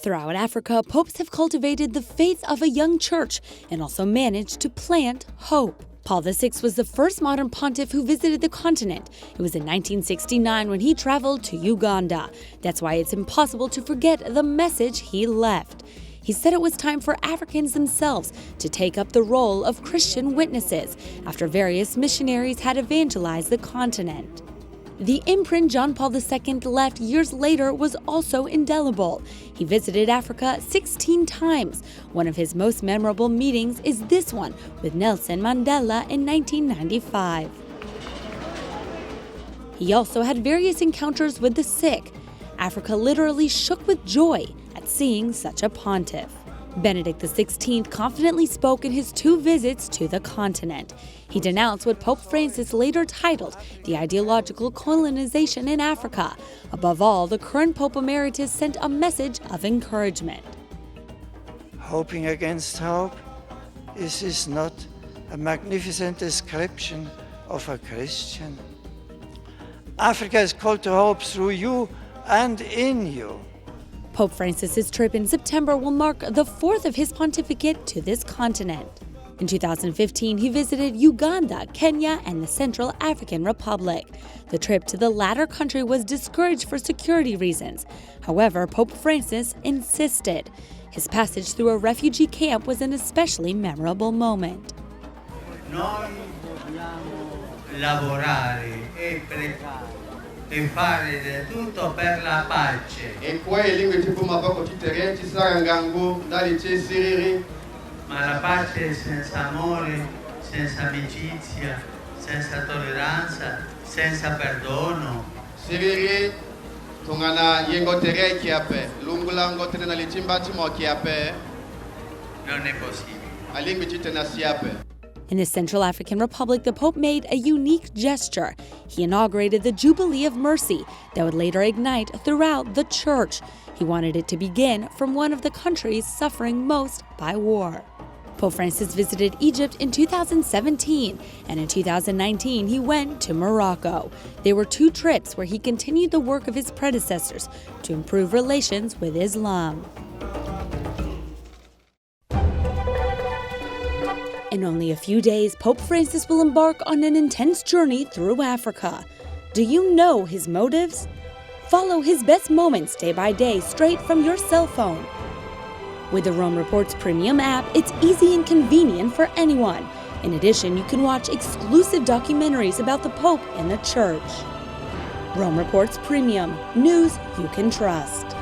Throughout Africa, popes have cultivated the faith of a young church and also managed to plant hope. Paul VI was the first modern pontiff who visited the continent. It was in 1969 when he traveled to Uganda. That's why it's impossible to forget the message he left. He said it was time for Africans themselves to take up the role of Christian witnesses after various missionaries had evangelized the continent. The imprint John Paul II left years later was also indelible. He visited Africa 16 times. One of his most memorable meetings is this one with Nelson Mandela in 1995. He also had various encounters with the sick. Africa literally shook with joy at seeing such a pontiff. Benedict XVI confidently spoke in his 2 visits to the continent. He denounced what Pope Francis later titled the ideological colonization in Africa. Above all, the current Pope Emeritus sent a message of encouragement. Hoping against hope, is this not a magnificent description of a Christian? Africa is called to hope through you and in you. Pope Francis's trip in September will mark the 4th of his pontificate to this continent. In 2015, he visited Uganda, Kenya, and the Central African Republic. The trip to the latter country was discouraged for security reasons. However, Pope Francis insisted. His passage through a refugee camp was an especially memorable moment. Noi dobbiamo lavorare e fare del tutto per la pace. Ma la pace senza amore, senza amicizia, senza tolleranza, senza perdono. Siriri tungana yengotere kiape, lungula ngotere na lichimba chimo kiape. Non è possibile. Alingwi chitena siape. In the Central African Republic, the Pope made a unique gesture. He inaugurated the Jubilee of Mercy that would later ignite throughout the Church. He wanted it to begin from one of the countries suffering most by war. Pope Francis visited Egypt in 2017, and in 2019 he went to Morocco. There were 2 trips where he continued the work of his predecessors to improve relations with Islam. In only a few days, Pope Francis will embark on an intense journey through Africa. Do you know his motives? Follow his best moments day by day straight from your cell phone. With the Rome Reports Premium app, it's easy and convenient for anyone. In addition, you can watch exclusive documentaries about the Pope and the Church. Rome Reports Premium, news you can trust.